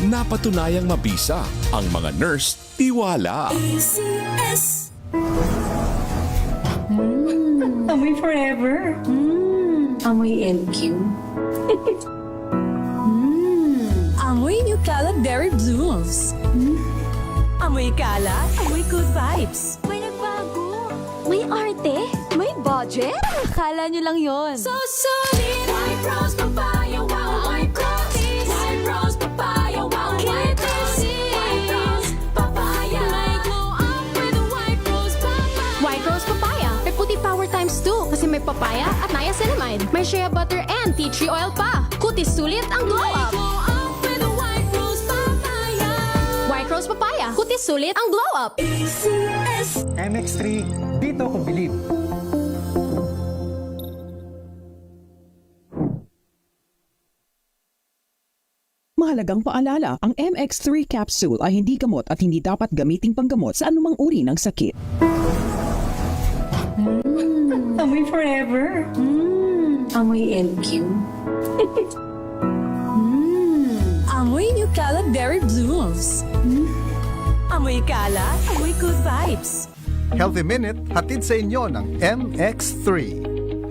napatunayang mabisa. Ang mga nurse, tiwala. ACS. Amoy forever. Amoy LQ. Amoy New Calad Berry Blooms. Amoy kalat, amoy good vibes. May nagbago. May arte. May budget. Akala nyo lang yon. So solid. White Rose Papaya, wow, White Rose. White Rose Papaya, wow, White Rose. White Rose Papaya. May glow up with a White Rose Papaya. White Rose Papaya. May puti power times 2 kasi may papaya at niacinamide. May shea butter and tea tree oil pa. Kutis sulit ang glow May up. glow up with a White Rose Papaya. White Rose Papaya. Kutis sulit ang glow up. ACS. MX3, dito ko bilib. Mahalagang paalala, ang MX3 capsule ay hindi gamot at hindi dapat gamiting panggamot sa anumang uri ng sakit. Amoy forever. Amoy LQ. Amoy New Calad Berry Blooms. Amoy kalat, amoy good vibes. Healthy Minute, hatid sa inyo ng MX3.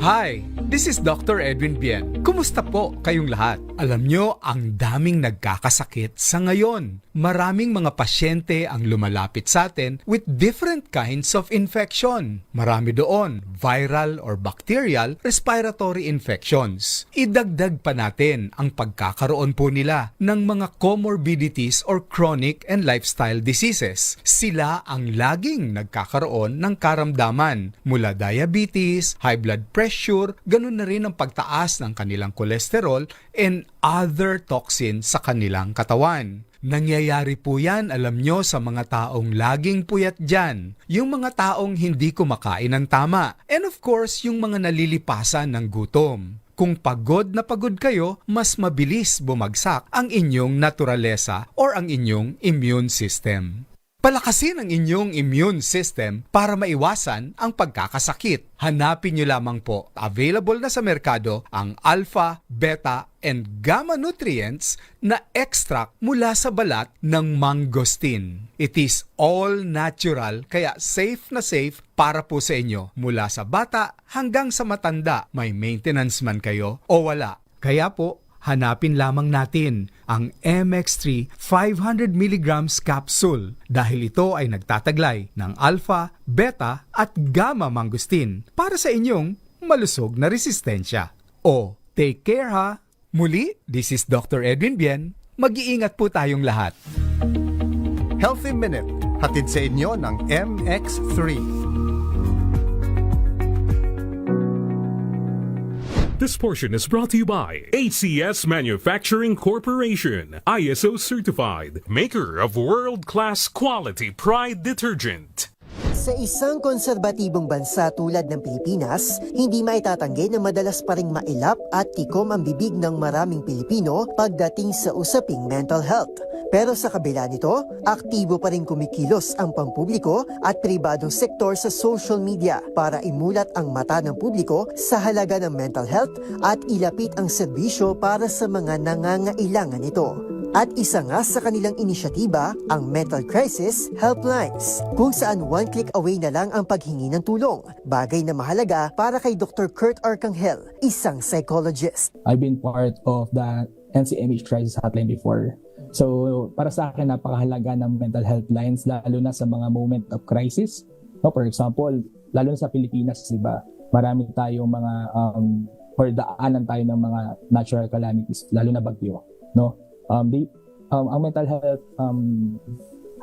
Hi! This is Dr. Edwin Bien. Kumusta po kayong lahat? Alam nyo, ang daming nagkakasakit sa ngayon. Maraming mga pasyente ang lumalapit sa atin with different kinds of infection. Marami doon, viral or bacterial respiratory infections. Idagdag pa natin ang pagkakaroon po nila ng mga comorbidities or chronic and lifestyle diseases. Sila ang laging nagkakaroon ng karamdaman mula diabetes, high blood pressure, ganun na rin ang pagtaas ng kanilang kolesterol and other toxins sa kanilang katawan. Nangyayari po yan, alam nyo, sa mga taong laging puyat dyan. Yung mga taong hindi kumakain ng tama. And of course, yung mga nalilipasan ng gutom. Kung pagod na pagod kayo, mas mabilis bumagsak ang inyong naturalesa or ang inyong immune system. Palakasin ang inyong immune system para maiwasan ang pagkakasakit. Hanapin nyo lamang po, available na sa merkado, ang alpha, beta, and gamma nutrients na extract mula sa balat ng mangosteen. It is all natural, kaya safe na safe para po sa inyo. Mula sa bata hanggang sa matanda, may maintenance man kayo o wala. Kaya po, hanapin lamang natin ang MX3 500mg capsule dahil ito ay nagtataglay ng alpha, beta at gamma mangosteen para sa inyong malusog na resistensya. O, take care ha! Muli, this is Dr. Edwin Bien. Mag-iingat po tayong lahat. Healthy Minute, hatid sa inyo ng MX3. This portion is brought to you by ACS Manufacturing Corporation, ISO certified, maker of world-class quality Pride detergent. Sa isang konserbatibong bansa tulad ng Pilipinas, hindi maitatanggi na madalas pa ring mailap at tikom ang bibig ng maraming Pilipino pagdating sa usaping mental health. Pero sa kabila nito, aktibo pa rin kumikilos ang pampubliko at pribadong sektor sa social media para imulat ang mata ng publiko sa halaga ng mental health at ilapit ang serbisyo para sa mga nangangailangan nito. At isa nga sa kanilang inisyatiba, ang Mental Crisis Helplines, kung saan one click away na lang ang paghingi ng tulong. Bagay na mahalaga para kay Dr. Kurt Arcangel, isang psychologist. I've been part of the NCMH Crisis Hotline before. So, para sa akin, napakahalaga ng mental health lines, lalo na sa mga moment of crisis. No, for example, lalo na sa Pilipinas, diba? Marami tayong mga, or daanan tayo ng mga natural calamities, lalo na bagyo. No? Ang mental health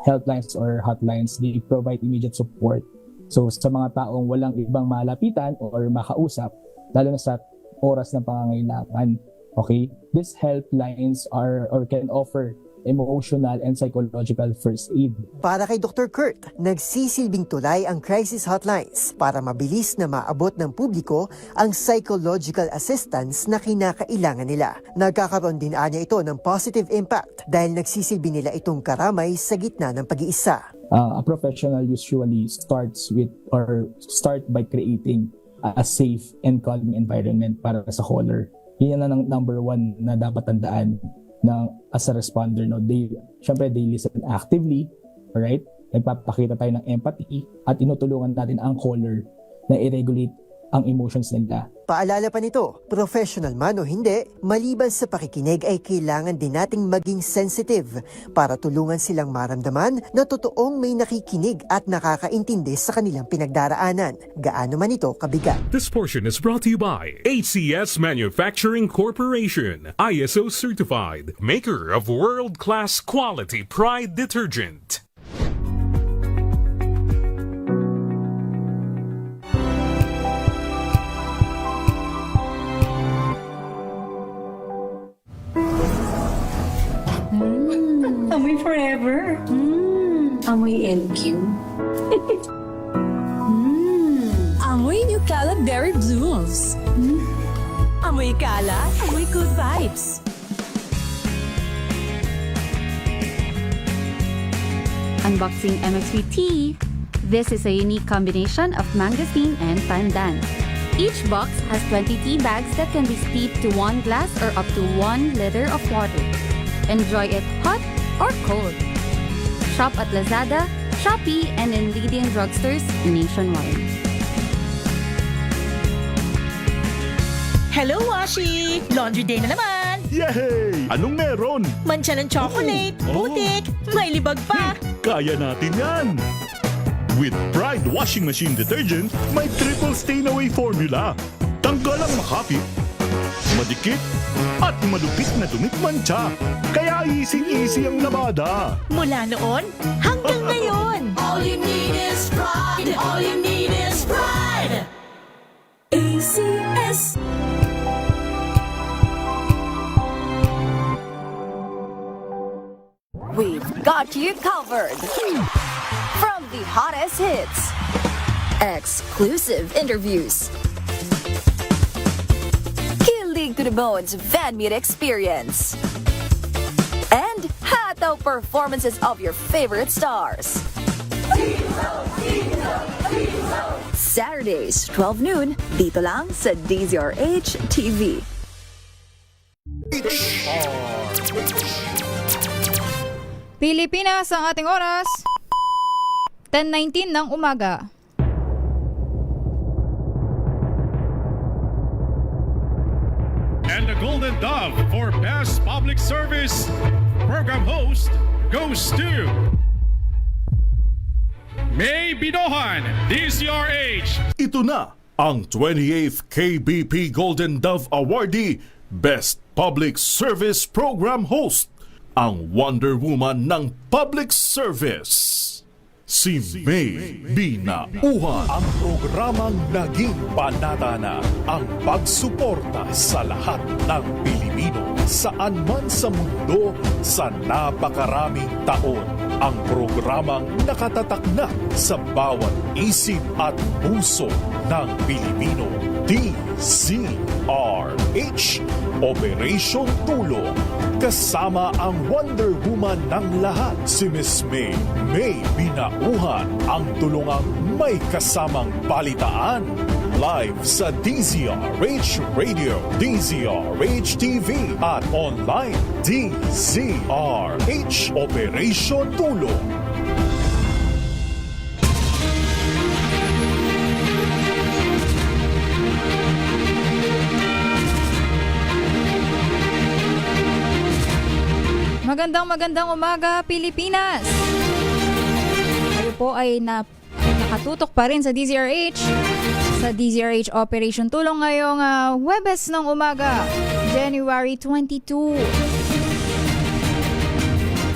helplines or hotlines, they provide immediate support. So, sa mga taong walang ibang malapitan or makausap, lalo na sa oras ng pangangailangan. Okay? These helplines are or can offer emotional and psychological first aid. Para kay Dr. Kurt, nagsisilbing tulay ang crisis hotlines para mabilis na maabot ng publiko ang psychological assistance na kinakailangan nila. Nagkakaroon din anya ito ng positive impact dahil nagsisilbi nila itong karamay sa gitna ng pag-iisa. A professional usually start by creating a safe and calming environment para sa caller. Yan ang number one na dapat tandaan, as a responder, no, syempre they listen actively, alright? Nagpapakita tayo ng empathy at inutulungan natin ang caller na i-regulate ang emotions nila. Paalala pa nito, professional man o hindi, maliban sa pakikinig ay kailangan din nating maging sensitive para tulungan silang maramdaman na totoong may nakikinig at nakakaintindi sa kanilang pinagdaraanan. Gaano man ito kabigat. This portion is brought to you by HCS Manufacturing Corporation, ISO certified, maker of world-class quality Pride detergent. Amoy forever. Amoy LQ. Amoy New Cala Berry Blooms. Amoy Cala, amoy good vibes. Unboxing MX3 tea. This is a unique combination of mangosteen and pandan. Each box has 20 tea bags that can be steeped to 1 glass or up to 1 liter of water. Enjoy it hot or cold. Shop at Lazada, Shopee, and in leading drugstores nationwide. Hello, Washi! Laundry day na naman! Yay! Anong meron? Mancha ng chocolate, putik, may libag pa! Kaya natin yan! With Pride Washing Machine Detergent, may triple stain-away formula. Tanggal ang makapit, madikit, at malupit na dumit mancha. Kaya easy-easy ang labada. Mula noon hanggang ngayon! All you need is pride! All you need is pride! ACS. We've got you covered. From the hottest hits, exclusive interviews, kilig to the bones fan meet experience, and hataw performances of your favorite stars. Saturdays, 12 noon, dito lang sa DZRH TV. Pilipinas ang ating oras. 10:19 ng umaga. And the Golden Dove for Best Public Service Program Host goes to May Binohan, DZRH. Ito na ang 28th KBP Golden Dove Awardee Best Public Service Program Host, ang Wonder Woman ng Public Service, si May Binauhan. Ang programang naging panata na ang pagsuporta sa lahat ng Pilipino saan man sa mundo sa napakaraming taon. Ang programang nakatatak na sa bawat isip at puso ng Pilipino. DZRH, Operation Tulong. Kasama ang Wonder Woman ng lahat, si Miss May Binauhan, ang tulungang may kasamang balitaan. Live sa DZRH Radio, DZRH TV at online DZRH Operation Tulong. Magandang umaga, Pilipinas! Kayo po ay nakatutok pa rin sa DZRH. Sa DZRH Operation Tulong ngayong Huwebes ng umaga, January 22.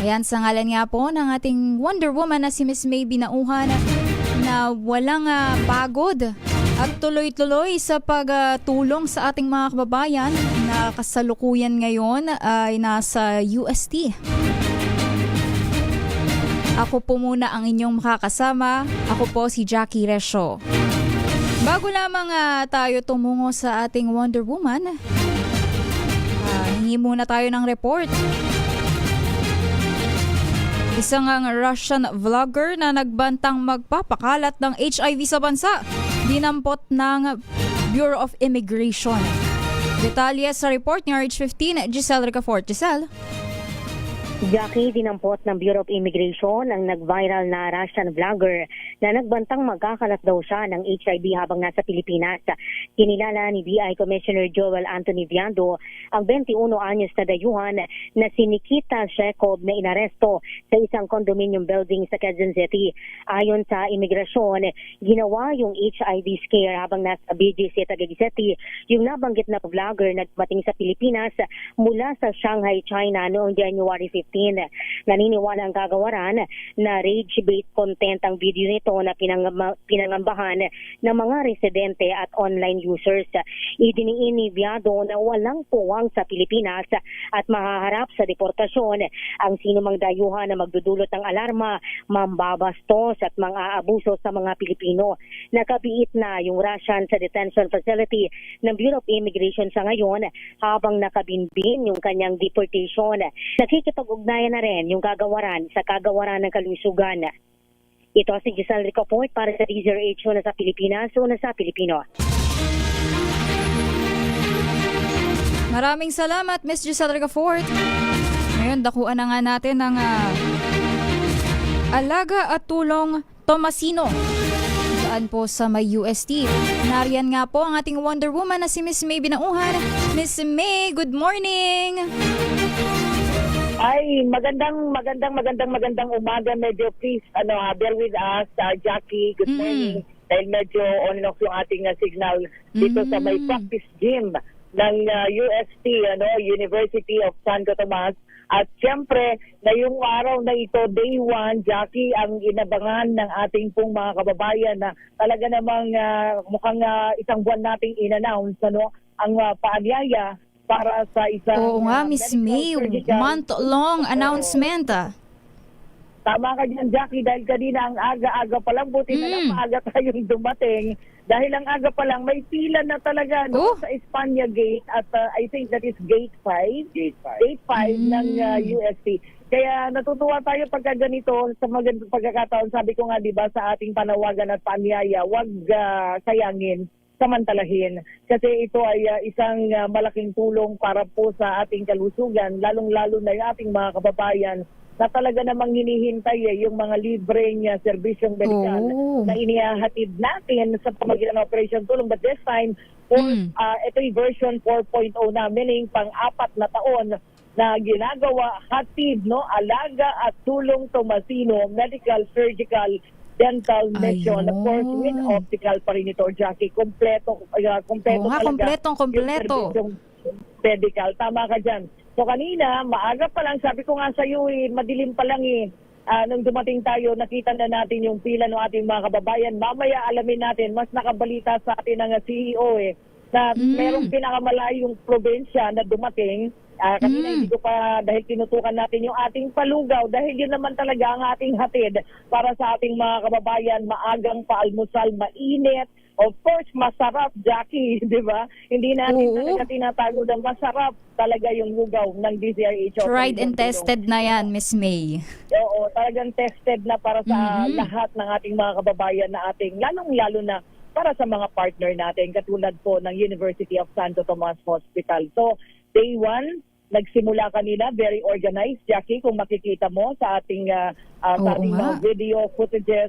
Ayan, sa ngalan nga po ng ating Wonder Woman na si Miss May Binauhan na walang pagod at tuloy-tuloy sa pagtulong sa ating mga kababayan na kasalukuyan ngayon ay nasa UST. Ako po muna ang inyong makakasama. Ako po si Jackie Resho. Bago lamang tayo tumungo sa ating Wonder Woman, hingi muna tayo ng report. Isang Russian vlogger na nagbantang magpapakalat ng HIV sa bansa, dinampot ng Bureau of Immigration. Detalye sa report ni RH15, Giselle Ricafort. Giselle? Jackie, dinampot ng Bureau of Immigration ang nag-viral na Russian vlogger na nagbantang magkakalat daw siya ng HIV habang nasa Pilipinas. Kinilala ni BI Commissioner Joel Anthony Viando ang 21 anyos na dayuhan na si Nikita Shekov na inaresto sa isang condominium building sa Quezon City. Ayon sa imigrasyon, ginawa yung HIV scare habang nasa BGC Taguig City yung nabanggit na vlogger na dumating sa Pilipinas mula sa Shanghai, China noong January 15. Naniniwala ang kagawaran na rage-bait content ang video nito na pinangambahan ng mga residente at online users. Idiniin ni Viado na walang puwang sa Pilipinas at mahaharap sa deportasyon ang sinumang dayuhan na magdudulot ng alarma, mambabastos at mga abuso sa mga Pilipino. Nakabiit na yung Russian sa detention facility ng Bureau of Immigration sa ngayon habang nakabinbin yung kanyang deportation. Nakikipag-ugnayan na rin yung kagawaran sa kagawaran ng kalusugan. Ito si Giselle Ricafort para sa DZRH, una sa Pilipinas, una sa Pilipino. Maraming salamat, Miss Giselle Ricafort. Ngayon, dakuan na nga natin ng alaga at tulong Tomasino. Saan po sa may UST. Nariyan nga po ang ating Wonder Woman na si Miss May Binauhan. Miss May, good morning! Ay, magandang umaga. Medyo please, bear with us, Jackie. Good morning. Dahil medyo on and off yung ating signal dito sa may practice gym ng UST, University of Santo Tomas. At siyempre, ngayong araw na ito, day 1, Jackie, ang inabangan ng ating pong mga kababayan na talaga namang mukhang isang buwan nating in-announce, ang paanyaya para sa isang... Oo nga, Miss May, month-long announcement. Tama ka dyan, Jackie, dahil kanina ang aga-aga pa lang, buti na lang maaga tayong dumating. Dahil ang aga pa lang, may pila na talaga sa Espanya Gate at I think that is Gate 5. Gate 5 ng UST. Kaya natutuwa tayo pagka ganito sa magandang pagkakataon. Sabi ko nga, di ba, sa ating panawagan at paanyaya, huwag sayangin, samantalahin. Kasi ito ay isang malaking tulong para po sa ating kalusugan, lalong-lalo na yung ating mga kababayan na talaga namang hinihintay yung mga libreng serbisyong medikal na inihahatid natin sa pamagitan ng Operation Tulong. But this time, ito yung version 4.0 na, meaning pang-4 na taon na ginagawa, hatid, alaga at tulong Tomasino, medical, surgical, dental mission, of course, with optical pa rin ito, Jackie. Kompleto talaga. Kompleto. Yung medical. Tama ka dyan. So kanina, maaga pa lang, sabi ko nga sa iyo, madilim pa lang nung dumating tayo, nakita na natin yung pila ng ating mga kababayan. Mamaya alamin natin, mas nakabalita sa atin ng CEO na merong pinakamalayong probinsya na dumating. Kanina hindi ko pa, dahil tinutukan natin yung ating palugaw, dahil yun naman talaga ang ating hatid para sa ating mga kababayan, maagang paalmusal, mainit, of course, masarap, Jackie, di ba? Hindi natin talaga tinatago na masarap talaga yung lugaw ng DZRH. Tried and tested na yan, Miss May. Oo, talagang tested na para sa lahat ng ating mga kababayan na ating, lalong-lalo na para sa mga partner natin, katulad po ng University of Santo Tomas Hospital. So, day 1, nagsimula kanina, very organized, Jackie, kung makikita mo sa ating, mga video footages,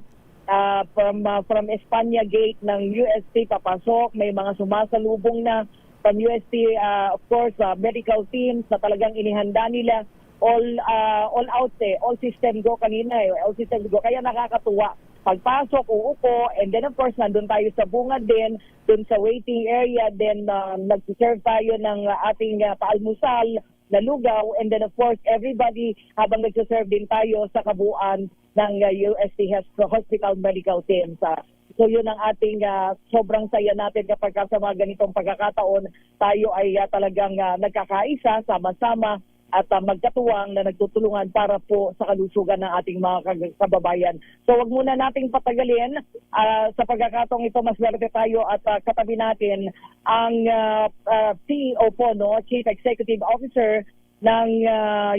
from Espanya Gate ng UST papasok, may mga sumasalubong na from UST, of course, medical teams na talagang inihanda nila, all out all system go kanina, all system go, kaya nakakatuwa. Pagpasok, uupo, and then of course, nandun tayo sa bungad din, dun sa waiting area, then nag-serve tayo ng ating paalmusal na lugaw, and then of course, everybody, habang nag-serve din tayo sa kabuuan ng UST Hospital Medical Team. So yun ang ating sobrang saya natin kapag sa mga ganitong pagkakataon, tayo ay talagang nagkakaisa, sama-sama, at magkatuwang na nagtutulungan para po sa kalusugan ng ating mga kababayan. So wag muna nating patagalin. Sa pagkakataong ito, mas swerte tayo at katabi natin ang CEO po, Chief Executive Officer ng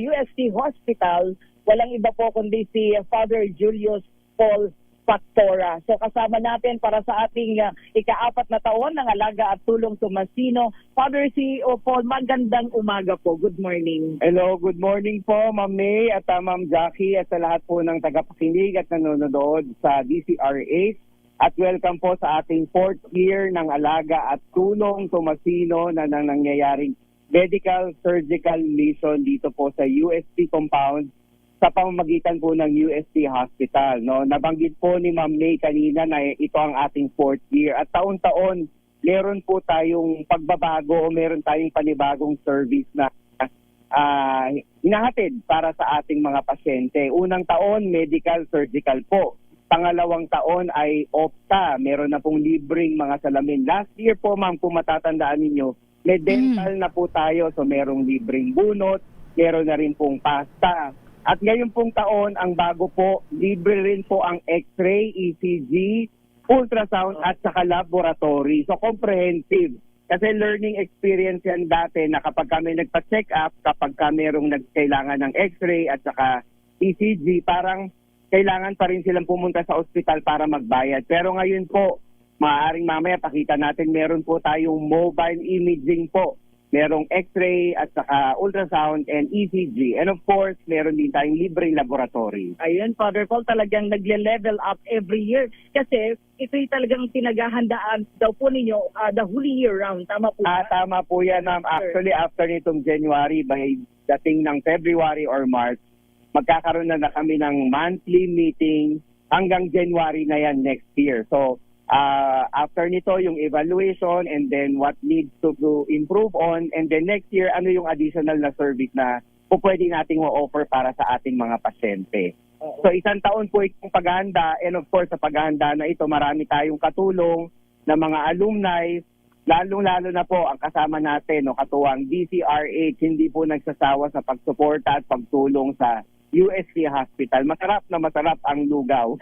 UST Hospital. Walang iba po kundi si Father Julius Paul Factora. So kasama natin para sa ating ika-4 na taon ng Alaga at Tulong Tomasino, Father CEO Paul, magandang umaga po. Good morning. Hello, good morning po Ma'am May at Ma'am Jackie at sa lahat po ng tagapakinig at nanonood sa DCRH. At welcome po sa ating 4th year ng Alaga at Tulong Tomasino na nangyayaring medical surgical mission dito po sa UST compound sa pamamagitan po ng UST Hospital. No? Nabanggit po ni Ma'am May kanina na ito ang ating 4th year. At taon-taon, meron po tayong pagbabago o meron tayong panibagong service na hinahatid para sa ating mga pasyente. Unang taon, medical surgical po. Pangalawang taon ay OPTA. Meron na pong libreng mga salamin. Last year po, ma'am, kung matatandaan ninyo, may dental na po tayo. So merong libreng bunot, meron na rin pong pasta. At ngayon pong taon, ang bago po, libre rin po ang X-ray, ECG, ultrasound at saka laboratory. So comprehensive. Kasi learning experience yan dati na kapag kami nagpa-check up, kapag merong nagkailangan ng X-ray at saka ECG, parang kailangan pa rin silang pumunta sa ospital para magbayad. Pero ngayon po, maaaring mamaya pakita natin, meron po tayong mobile imaging po. Merong X-ray at saka ultrasound and ECG. And of course, meron din tayong libreng laboratory. Ayun, Father Paul, talagang nagle-level up every year. Kasi ito'y talagang pinaghahandaan daw po ninyo the whole year round. Tama po ba? Tama po yan, ma'am. Actually, after nitong January, by dating ng February or March, magkakaroon na kami ng monthly meeting hanggang January na yan next year. So, after nito, yung evaluation and then what needs to improve on, and then next year, ano yung additional na service na pwede nating ma-offer para sa ating mga pasyente. So isang taon po itong paghahanda, and of course sa paghahanda na ito, marami tayong katulong ng mga alumni, lalong-lalo na po ang kasama natin, no, katuwang DCRH, hindi po nagsasawa sa pagsuporta at pagtulong sa UST Hospital. Masarap na masarap ang lugaw.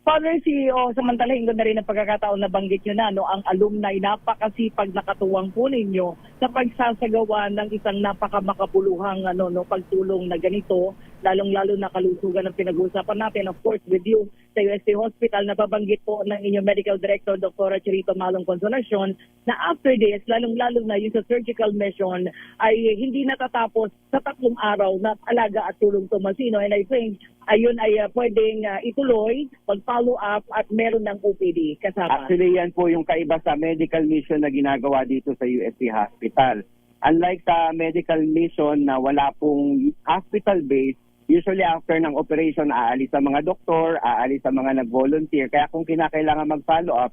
Father CEO, samantalahin ko na rin ang pagkakataon na banggit nyo na, no, ang alumni, napakasipag nakatuwang po ninyo sa pagsasagawa ng isang napakamakabuluhang pagtulong na ganito, lalong-lalo na kalusugan ng pinag-uusapan natin, of course, with you sa UST Hospital. Nababanggit po ng inyong Medical Director, Dr. Chirito Malong Consolacion, na after this, lalong-lalo na yung sa surgical mission ay hindi natatapos sa 3 araw na Alaga at Tulong Tomasino. And I think ayun ay pwedeng ituloy, mag-follow up at meron ng OPD kasama. Actually, yan po yung kaiba sa medical mission na ginagawa dito sa UST Hospital. Unlike sa medical mission na wala pong hospital-based, usually after ng operation, aalis sa mga doktor, aalis sa mga nag-volunteer. Kaya kung kinakailangan mag-follow up,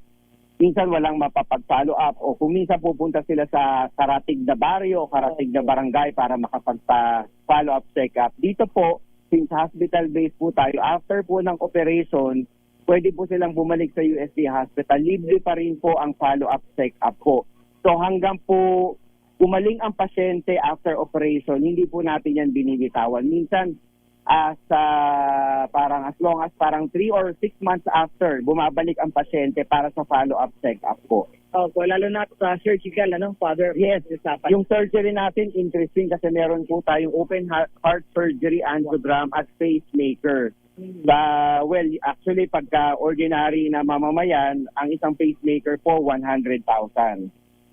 minsan walang mapapag-follow up o kung minsan pupunta sila sa karatig na baryo o karatig na barangay para makapag-follow up check-up. Dito po, since hospital-based po tayo, after po ng operation, pwede po silang bumalik sa UST Hospital. Libre pa rin po ang follow-up check-up po. So hanggang po gumaling ang pasyente after operation, hindi po natin yan binibitawan. Minsan, as long as 3 or 6 months after, bumabalik ang pasyente para sa follow-up check-up po. Okay, lalo na sa surgical, Father? Yes, yung surgery natin, interesting kasi meron po tayong open heart surgery, angiogram at pacemaker. Well, actually, pagka ordinary na mamamayan, ang isang pacemaker po, 100,000.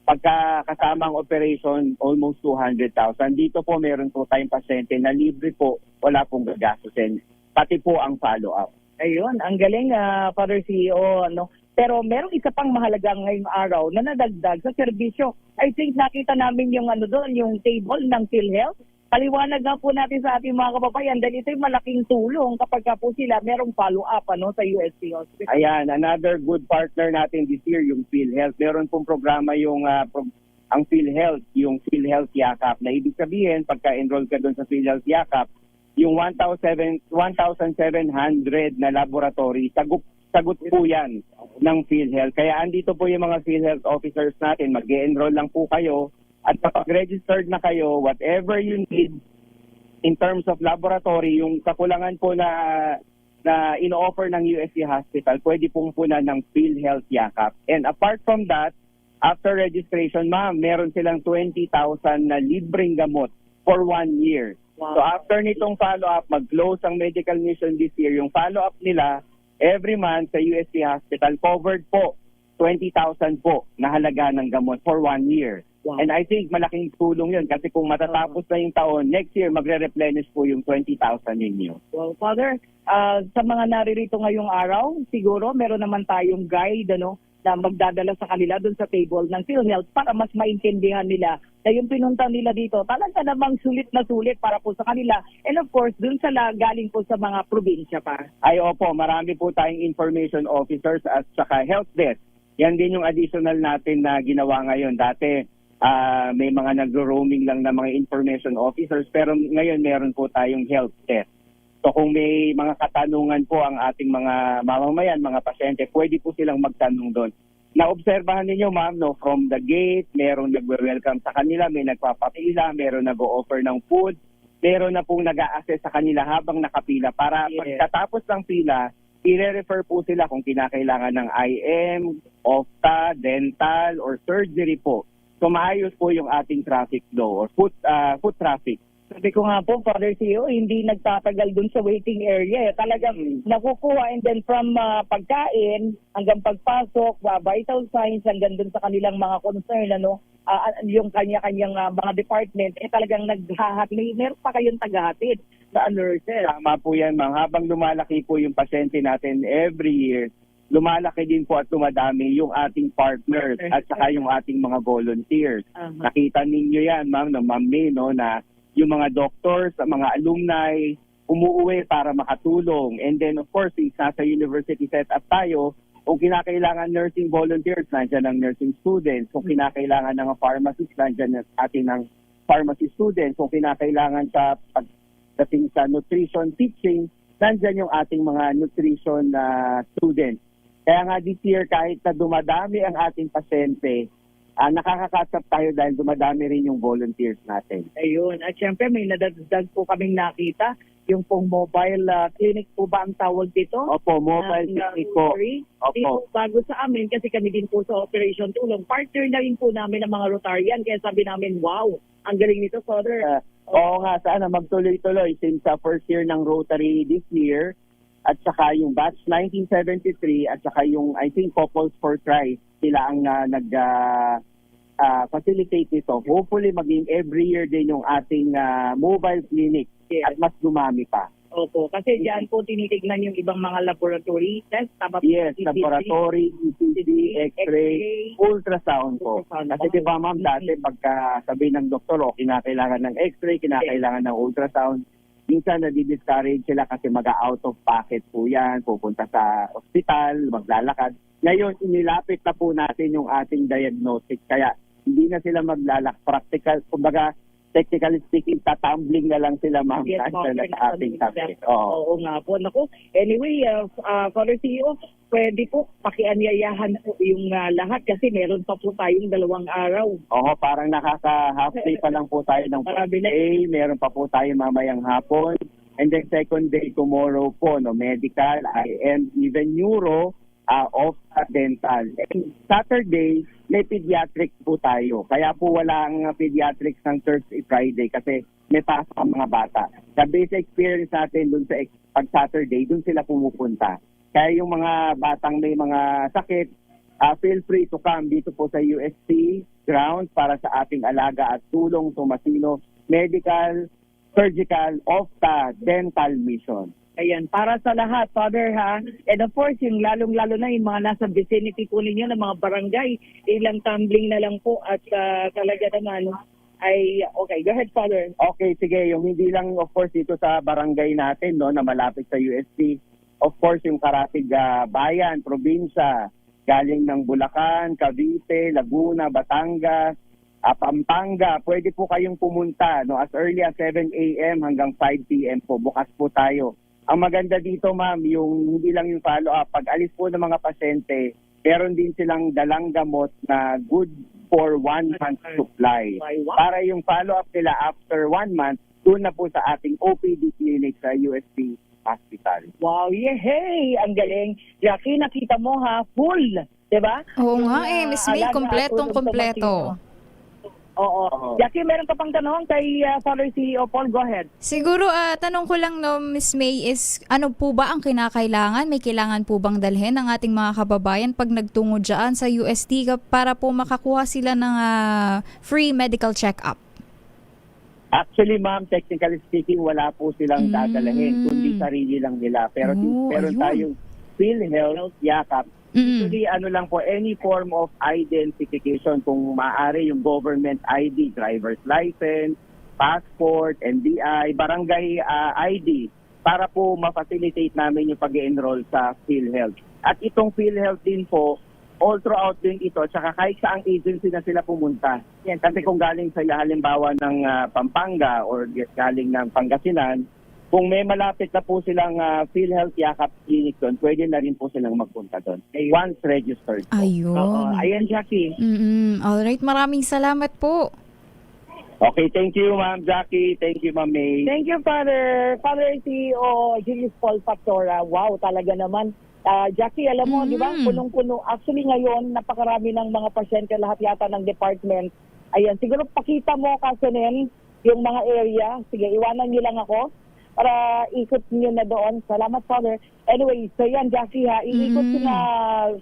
Pagka kasamang operation, almost 200,000. Dito po meron po tayong pasyente na libre po, wala pong gagastusin. Pati po ang follow-up. Ayun, ang galing, Father CEO. Pero merong isa pang mahalaga ngayong araw na nadagdag sa serbisyo. I think nakita namin yung doon, yung table ng PhilHealth. Paliwanag nga po natin sa ating mga kababayan dahil ito'y malaking tulong kapag po sila merong follow-up sa UST Hospital. Ayan, another good partner natin this year, yung PhilHealth. Meron pong programa yung ang PhilHealth, yung PhilHealth Yakap. Na ibig sabihin, pagka-enroll ka doon sa PhilHealth Yakap, yung 1,700 na laboratory, sagot po yan ng PhilHealth. Kaya andito po yung mga PhilHealth officers natin, mag-e-enroll lang po kayo. At kapag registered na kayo, whatever you need in terms of laboratory, yung kakulangan po na ino-offer ng UST Hospital, pwede pong punan ng PhilHealth Yakap. And apart from that, after registration, ma'am, meron silang 20,000 na libreng gamot for 1 year. Wow. So after nitong follow-up, mag-close ang medical mission this year, yung follow-up nila, every month sa UST Hospital, covered po 20,000 po na halaga ng gamot for 1 year. Wow. And I think malaking tulong yun kasi kung matatapos na yung taon, next year magre-replenish po yung 20,000 ninyo. Well, Father, sa mga naririto ngayong araw, siguro meron naman tayong guide na magdadala sa kanila doon sa table ng PhilHealth para mas maintindihan nila na yung pinunta nila dito talaga namang sulit na sulit para po sa kanila. And of course, doon sa galing po sa mga probinsya pa. Ay opo, marami po tayong information officers at saka health desk. Yan din yung additional natin na ginawa ngayon. Dati may mga nagro-roaming lang na mga information officers pero ngayon meron po tayong health desk. So kung may mga katanungan po ang ating mga mamamayan, mga pasyente, pwede po silang magtanong doon. Naobserbahan ninyo ma'am, from the gate, meron nagwe-welcome sa kanila, may nagpapapila, meron nag-o-offer ng food, meron na pong nag-a-assess sa kanila habang nakapila para pagkatapos ng pila, i-refer po sila kung kinakailangan ng IM, OPTA, dental, or surgery po. So maayos po yung ating traffic flow or foot traffic. Sabi ko nga po, Father CEO, hindi nagtatagal dun sa waiting area. Talagang nakukuha and then from pagkain hanggang pagpasok, vital signs hanggang dun sa kanilang mga concern, yung kanya-kanyang mga department, talagang naghahatid. Meron pa kayong tagahatid sa nurses. Tama po yan, ma'am. Habang lumalaki po yung pasyente natin every year, lumalaki din po at dumadami yung ating partners at saka yung ating mga volunteers. Nakita ninyo yan, ma'am, Ma'am May, na yung mga doctors, mga alumni, umuuwi para makatulong. And then, of course, sa university setup tayo, kung kinakailangan nursing volunteers, nandiyan ang nursing students. Kung kinakailangan ng pharmacist, nandiyan atin ng pharmacy students. Kung kinakailangan sa pagdating sa nutrition teaching, nandiyan yung ating mga nutrition students. Kaya nga this year, kahit na dumadami ang ating pasyente, nakakakasap tayo dahil dumadami rin yung volunteers natin. Ayun. At syempre may nadagdag po kaming nakita. Yung pong mobile clinic po ba ang tawag dito? Opo, mobile clinic po. Opo. Dito bago sa amin kasi kami din po sa Operation Tulong. Partner na rin po namin ng mga Rotarian. Kaya sabi namin, wow, ang galing nito, Father. Oo nga, sana magtuloy-tuloy since first year ng Rotary this year at saka yung batch 1973 at saka yung I think Couples for Christ sila ang facilitate ito. Hopefully maging every year din yung ating mobile clinic at mas dumami pa. Opo, kasi diyan po tinitignan yung ibang mga laboratory test. Yes, laboratory, ECG, X-ray, ultrasound po. Kasi di ba ma'am, dati pagka sabi ng doktor, kinakailangan ng X-ray, kinakailangan ng ultrasound, minsan nadi-discourage sila kasi mag-out of pocket po yan, pupunta sa ospital, maglalakad. Ngayon, inilapit na po natin yung ating diagnostic, kaya hindi na sila practical, kumbaga, technically speaking, tatumbling na lang sila ma'am sa ating tabi. Oo nga po. Naku. Anyway, Father CEO, pwede po pakianyayahan po yung lahat kasi meron pa po tayong 2 araw. Oo, parang nakaka-half day pa lang po tayo ng first day. Meron pa po tayo mamayang hapon. And then second day tomorrow po, medical, IM, even neuro, dental. And Saturday, may pediatrics po tayo. Kaya po walang pediatrics ng Thursday, Friday kasi may pasok ang mga bata. Sa basic experience natin dun sa pag-Saturday, dun sila pumupunta. Kaya yung mga batang may mga sakit, feel free to come dito po sa UST grounds para sa ating alaga at tulong Tomasino Medical, Surgical, OPTA, Dental Mission. Ayan, para sa lahat, Father, ha? And of course, yung lalong-lalo na yung mga nasa vicinity po ninyo ng mga barangay, ilang tumbling na lang po at talaga naman ay, okay, go ahead, Father. Okay, sige, yung hindi lang, of course, dito sa barangay natin, na malapit sa UST, of course, yung Karatig Bayan, probinsya, galing ng Bulacan, Cavite, Laguna, Batangas, Pampanga, pwede po kayong pumunta, as early as 7 a.m. hanggang 5 p.m. po, bukas po tayo. Ang maganda dito, ma'am, yung hindi lang yung follow-up. Pag alis po ng mga pasyente, meron din silang dalang gamot na good for 1 month supply. Para yung follow-up nila after 1 month, doon na po sa ating OPD clinic sa UST Hospital. Wow, yehey! Ang galing. Jackie, nakita mo ha, full, di ba? Oo nga Miss May, kompletong-kompleto. Oo. Jackie, meron ka pang tanong kay Father CEO Paul? Go ahead. Siguro, tanong ko lang, no, Miss May, is ano po ba ang kinakailangan? May kailangan po bang dalhin ng ating mga kababayan pag nagtungo dyan sa UST para po makakuha sila ng free medical check-up? Actually, ma'am, technically speaking, wala po silang dadalahin, kundi sarili lang nila. Pero meron tayong PhilHealth Yakap. Usually, lang po, any form of identification, kung maaari yung government ID, driver's license, passport, NBI, barangay ID, para po ma-facilitate namin yung pag-enroll sa PhilHealth. At itong PhilHealth din po, all throughout din ito, tsaka kahit saang agency na sila pumunta. Yan, kasi kung galing sa halimbawa ng Pampanga or galing ng Pangasinan, kung may malapit na po silang PhilHealth Yakap Clinic doon, pwede na rin po silang magpunta doon. Once registered po. Ayun. Ayan, Jackie. Alright, maraming salamat po. Okay, thank you, Ma'am Jackie. Thank you, Ma'am May. Thank you, Father CEO Julius Paul Factora. Wow, talaga naman. Jackie, alam mo, di ba, punong-puno. Actually, ngayon, napakarami ng mga pasyente, lahat yata ng department. Ayan, siguro pakita mo, Kasonen, yung mga area. Sige, iwanan niyo lang ako para ikot niyo na doon. Salamat, Father. Anyway, so yan, Jackie, ha, iikot ko na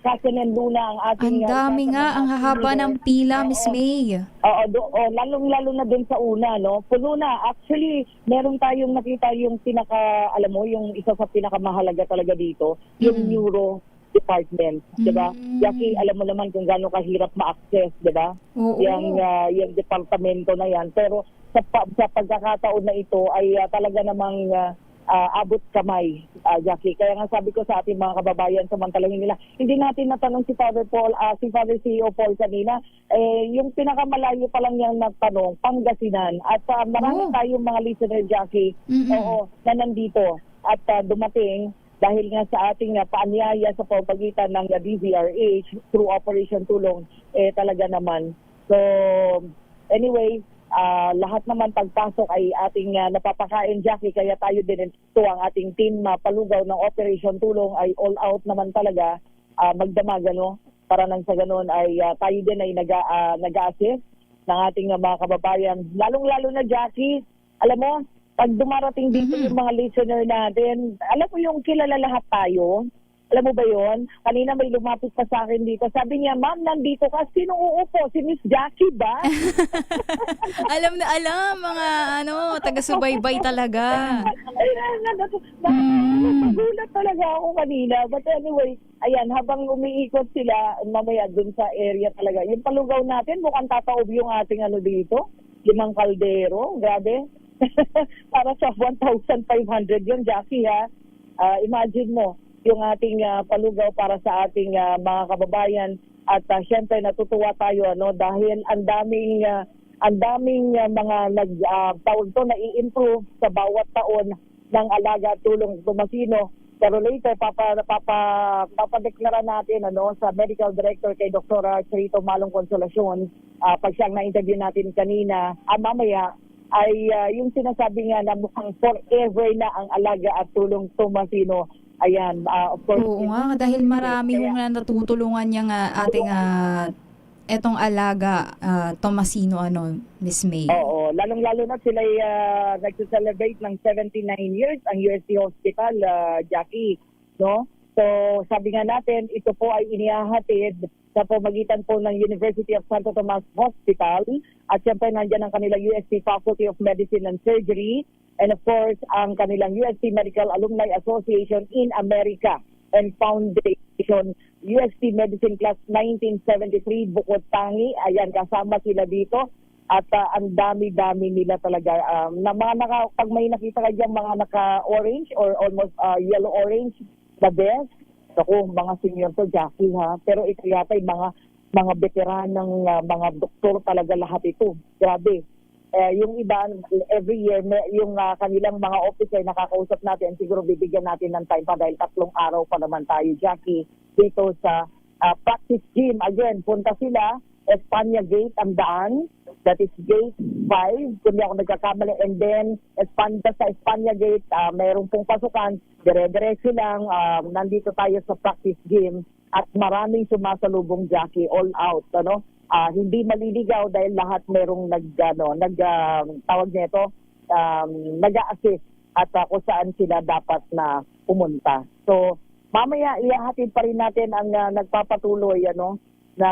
Kasonen Luna ang ating... Ang dami nga, ang hahaba ng pila, Miss May. Lalong-lalo na din sa una, no? Puno na. Actually, meron tayong nakita yung alam mo, yung isa sa pinakamahalaga talaga dito, yung neuro department, 'di ba? Jackie, alam mo naman kung gaano kahirap ma-access, 'di ba? Yung departamento na 'yan. Pero sa pagkakataon na ito ay talaga namang abot kamay, Jackie. Kaya nga sabi ko sa ating mga kababayan, samantalahin nila. Hindi natin natanong si Father CEO Paul kanina, yung pinakamalayo pa lang niyang nagtanong, Pangasinan. At marami tayong mga listener, Jackie, na nandito at dumating dahil nga sa ating paanyaya sa pamamagitan ng DZRH through Operation Tulong, talaga naman. So, anyway, lahat naman pagpasok ay ating napapakain, Jackie, kaya tayo din ito ang ating team palugaw ng Operation Tulong ay all out naman talaga magdamag, ano, para nang sa ganun ay tayo din ay nag-a-assist ng ating mga kababayan. Lalong-lalo na, Jackie, alam mo, pag dumarating dito yung mga listener natin, alam mo yung kilala lahat tayo. Alam mo ba yon? Kanina may lumapit pa sa akin dito. Sabi niya, ma'am, nandito ka. Sinong uupo? Si Miss Jackie ba? Alam na alam, mga taga-subaybay talaga. Nagulat talaga ako kanina. But anyway, ayan, habang umiikot sila, mamaya dun sa area talaga. Yung palugaw natin, mukhang tataob yung ating dito. 5 kaldero. Grabe. Para sa 1,500 yun, Jackie, ha? Imagine mo, yung ating palugaw para sa ating mga kababayan. At syempre, natutuwa tayo, dahil ang daming mga tawag to na i-improve sa bawat taon ng Alaga at Tulong Tomasino. Pero later, papadeklara natin sa Medical Director kay Dr. Charito Malong Consolacion, pag siyang na-interview natin kanina, mamaya, ay yung sinasabi nga na mukhang forever na ang Alaga at Tulong Tomasino. Ayan, of course. Oo nga, dahil marami nga natutulungan niyang ating etong Alaga Tomasino, Miss May. Oo, lalong-lalo na sila nag-celebrate ng 79 years ang UST Hospital, Jackie, no? So, sabi nga natin, ito po ay inihahatid sa pamagitan po ng University of Santo Tomas Hospital at siyempre nandiyan ang kanilang UST Faculty of Medicine and Surgery and of course ang kanilang UST Medical Alumni Association in America and Foundation UST Medicine Class 1973 Bukod Tangi. Ayan, kasama sila dito at ang dami-dami nila talaga na mga pag may nakita ka dyan mga naka-orange or almost yellow-orange, the best. Ako, mga senior to, Jackie, ha? Pero ito yata yung mga veteranang mga doktor talaga lahat ito. Grabe. Yung iba, every year, yung kanilang mga officer nakakausap natin, siguro bibigyan natin ng time pa dahil 3 araw pa naman tayo, Jackie, dito sa practice gym. Again, punta sila, Espanya Gate ang daan. That is Gate 5, kung di ako nagkakamali. And then, sa Espanya Gate, mayroon pong pasukan. Dire-diretso lang. Nandito tayo sa practice gym. At maraming sumasalubong, Jackie, all out. hindi maliligaw dahil lahat merong tawag nito, nag-a-assist at kung saan sila dapat na pumunta. So, mamaya ihahatid pa rin natin ang nagpapatuloy na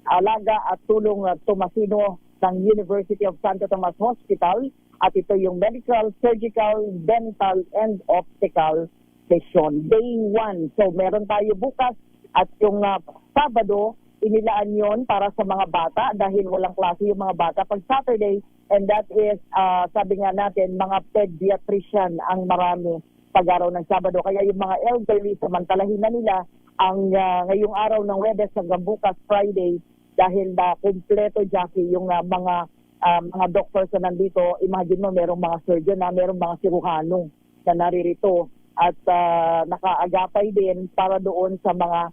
alaga at tulong Tomasino ng University of Santo Tomas Hospital, at ito yung medical, surgical, dental, and optical session. Day 1. So meron tayo bukas at yung Sabado, inilaan yon para sa mga bata dahil walang klase yung mga bata pag Saturday, and that is, sabi nga natin, mga pediatrician ang marami pag-araw ng Sabado. Kaya yung mga elderly, samantalahin na nila ang ngayong araw ng Webes hanggang bukas Friday dahil kumpleto, Jackie, yung mga doctors na nandito. Imagine mo, merong mga surgeon na, merong mga siruhano na naririto at nakaagapay din para doon sa mga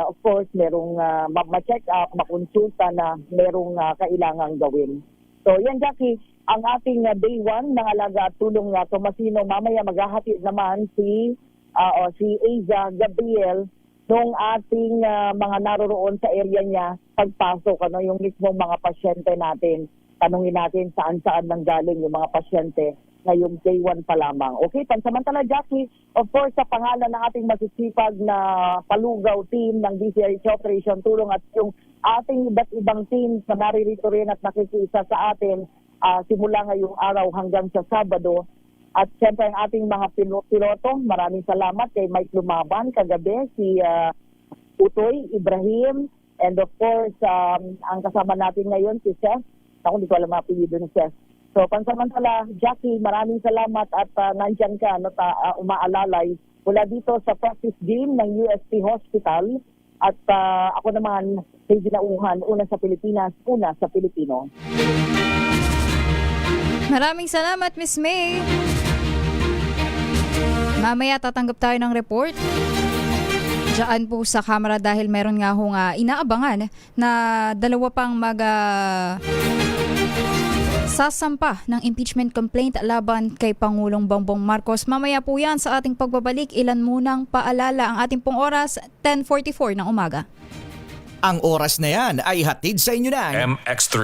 of course, merong ma-check up, makonsulta na merong kailangang gawin. So yan, Jackie, ang ating day 1 ng alaga at tulong Tomasino. Mamaya maghahatid naman si Aza Gabriel nung ating mga naroroon sa area niya pagpasok, yung mismong mga pasyente natin. Tanungin natin saan-saan nanggaling yung mga pasyente ngayong day 1 pa lamang. Okay, pansamantala, Jackie, of course, sa pangalan ng ating masisipag na palugaw team ng DCRH Operation Tulong at yung ating iba't ibang team na naririto rin at nakikisa sa atin simula ngayong araw hanggang sa Sabado. At siyempre ang ating mga piloto, maraming salamat kay Mike Lumaban kagabi, si Utoy Ibrahim, and of course, ang kasama natin ngayon si Seth. Ako hindi ko alam apelyido ni Seth. So, pansamantala, Jackie, maraming salamat at nandyan ka, umaalalay mula dito sa practice gym ng UST Hospital. At ako naman, may ginauhan, una sa Pilipinas, una sa Pilipino. Maraming salamat, Miss May. Mamaya tatanggap tayo ng report diyan po sa camera dahil meron nga hong inaabangan na dalawa pang sasampa ng impeachment complaint laban kay Pangulong Bongbong Marcos. Mamaya po yan sa ating pagbabalik. Ilan munang paalala ang ating pong oras, 10:44 ng umaga. Ang oras na yan ay hatid sa inyo ng MX3.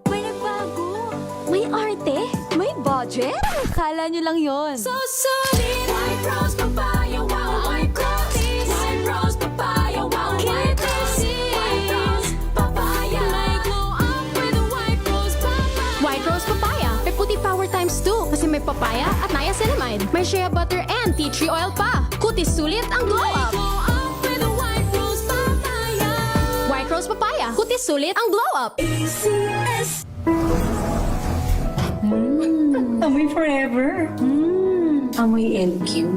May nagbago, may arte, may budget. Kala nyo lang yon. So solid. White Rose Papaya, wow, white rose. White Rose Papaya, wow, white rose. White Rose Papaya. May glow up with a White Rose Papaya. White Rose Papaya. May puti power times 2 kasi may papaya at niacinamide. May shea butter and tea tree oil pa. Kutis sulit ang glow up. May glow up with a White Rose Papaya. White Rose Papaya. Kutis sulit ang glow up. ACS. Amoy forever. Amoy LQ.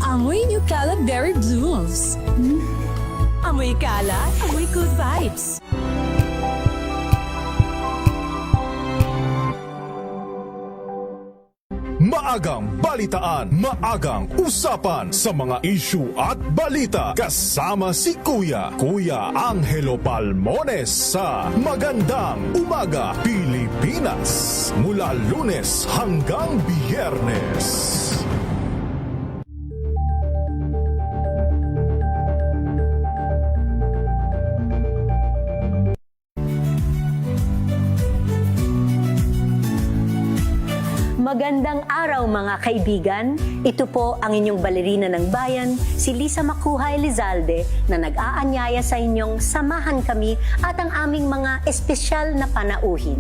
Amoy New Cala Berry Blooms. Amoy Cala, amoy good vibes. Maagang balitaan, maagang usapan sa mga issue at balita. Kasama si Kuya Angelo Palmones sa Magandang Umaga Pilipinas. Mula Lunes hanggang Biyernes. Magandang araw mga kaibigan. Ito po ang inyong balerina ng bayan, si Lisa Macuha Elizalde, na nag-aanyaya sa inyong samahan kami at ang aming mga espesyal na panauhin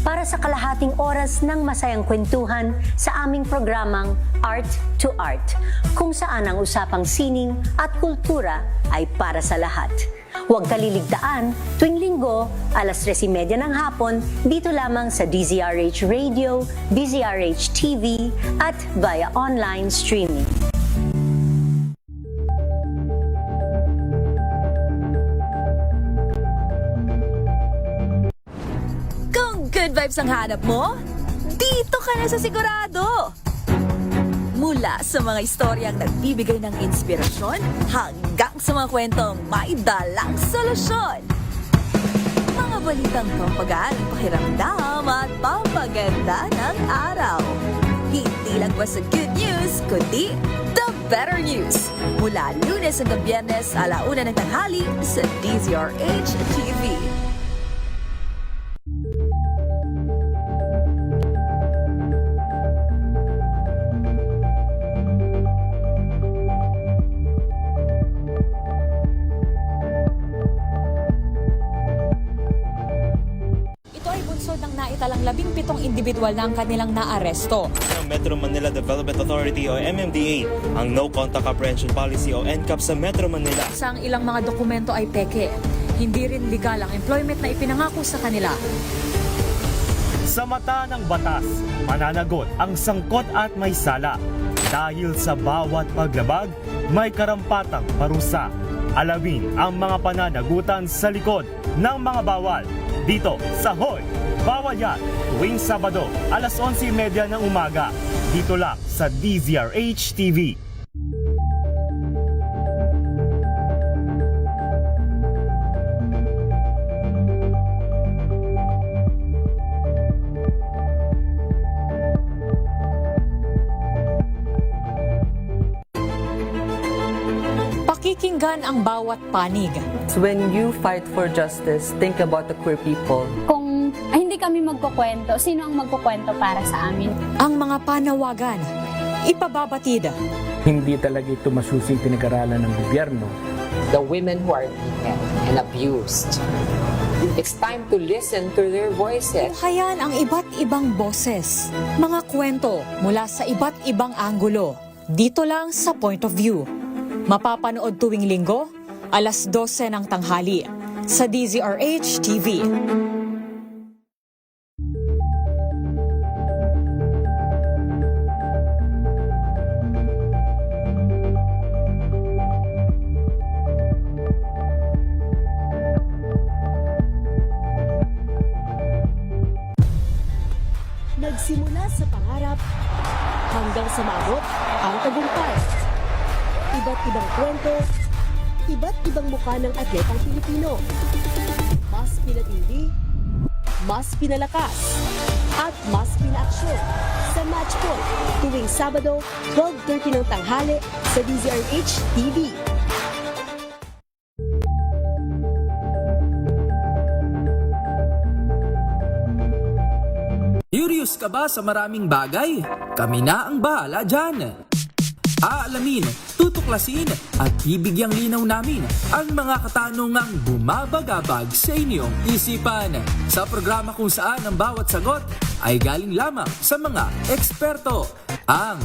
para sa kalahating oras ng masayang kwentuhan sa aming programang Art to Art, kung saan ang usapang sining at kultura ay para sa lahat. Huwag kaliligtaan, tuwing linggo, alas 3:30 ng hapon, dito lamang sa DZRH Radio, DZRH TV, at via online streaming. Kung good vibes ang hanap mo, dito ka na sa sigurado! Mula sa mga istoryang nagbibigay ng inspirasyon hanggang sa mga kwentong may dalang solusyon. Mga balitang pampagaan ng pakiramdam at pampaganda ng araw. Hindi lang basta good news, kundi the better news. Mula Lunes hanggang Biyernes, 1:00 ng tanghali sa DZRH TV. Ito ay bunsod ng naitalang 17 individual na ang kanilang naaresto. Ng Metro Manila Development Authority o MMDA ang No Contact Apprehension Policy o NCAP sa Metro Manila. Sa ang ilang mga dokumento ay peke. Hindi rin legal ang employment na ipinangako sa kanila. Sa mata ng batas, mananagot ang sangkot at may sala. Dahil sa bawat paglabag, may karampatang parusa. Alamin ang mga pananagutan sa likod ng mga bawal. Dito sa Hoy! Bawal Yan! Tuwing Sabado, 11:30 ng umaga. Dito lang sa DZRH TV. Pakikinggan ang bawat panig. When you fight for justice, think about the queer people. Kung hindi kami magkukwento, sino ang magkukwento para sa amin? Ang mga panawagan, ipababatid. Hindi talaga ito masusing pinag-aralan ng gobyerno. The women who are beaten and abused. It's time to listen to their voices. Buhayan ang iba't ibang boses, mga kwento mula sa iba't ibang anggulo. Dito lang sa Point of View. Mapapanood tuwing linggo, 12:00 ng tanghali sa DZRH TV. Nagsimula sa pangarap hanggang sa maabot ang tagumpay. Iba't ibang kwento, iba't ibang mukha ng atletang Pilipino. Mas pinatindi, mas pinalakas, at mas pinaaksyon sa Match Point tuwing Sabado, 12:30 ng tanghali sa DZRH TV. Curious ka ba sa maraming bagay? Kami na ang bahala dyan. Aalamin, tutuklasin at bibigyang linaw namin ang mga katanungang bumabagabag sa inyong isipan. Sa programa kung saan ang bawat sagot ay galing lamang sa mga eksperto. Ang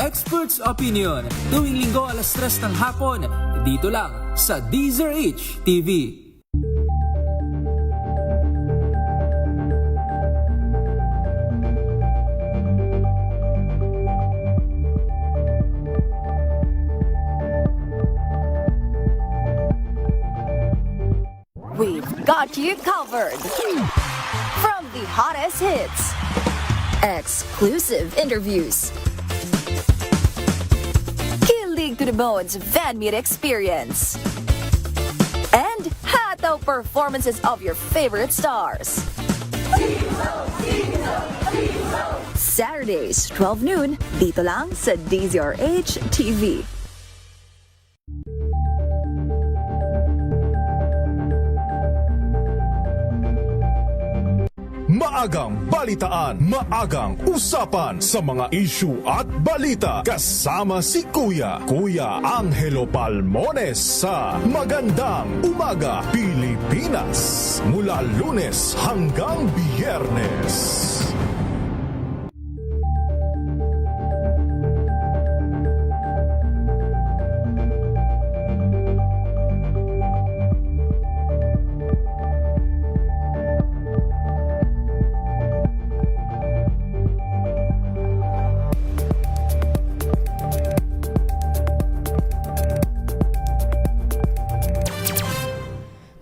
Expert's Opinion, tuwing linggo 3:00 ng hapon, dito lang sa DZRH TV. We've got you covered. From the hottest hits, exclusive interviews, kilig to the bones fan meet experience, and hataw performances of your favorite stars. Saturdays, 12 noon, dito lang sa DZRH TV. Maagang balitaan, maagang usapan sa mga issue at balita. Kasama si Kuya Angelo Palmones sa Magandang Umaga Pilipinas. Mula Lunes hanggang Biyernes.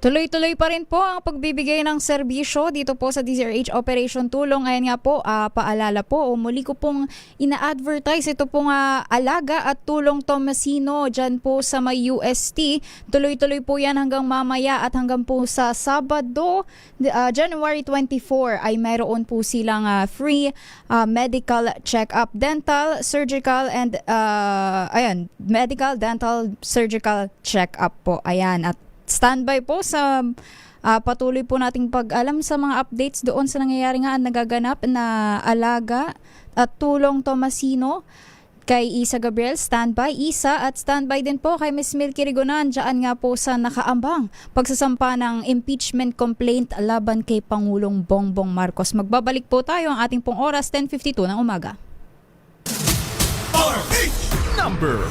Tuloy-tuloy pa rin po ang pagbibigay ng serbisyo dito po sa DZRH Operation Tulong. Ayan nga po, paalala po, muli ko pong ina-advertise ito pong Alaga at Tulong Tomasino dyan po sa may UST. Tuloy-tuloy po yan hanggang mamaya at hanggang po sa Sabado, January 24 ay mayroon po silang free medical check-up, dental, surgical and medical, dental, surgical check-up po. Ayan, at standby po sa patuloy po nating pag-alam sa mga updates doon sa nangyayari nga nagaganap na Alaga at Tulong Tomasino. Kay Isa Gabriel, standby. Isa, at standby din po kay Ms. Milky Rigonan, dyan nga po sa nakaambang pagsasampa ng impeachment complaint laban kay Pangulong Bongbong Marcos. Magbabalik po tayo ang ating pong oras, 10:52 ng umaga. RH number.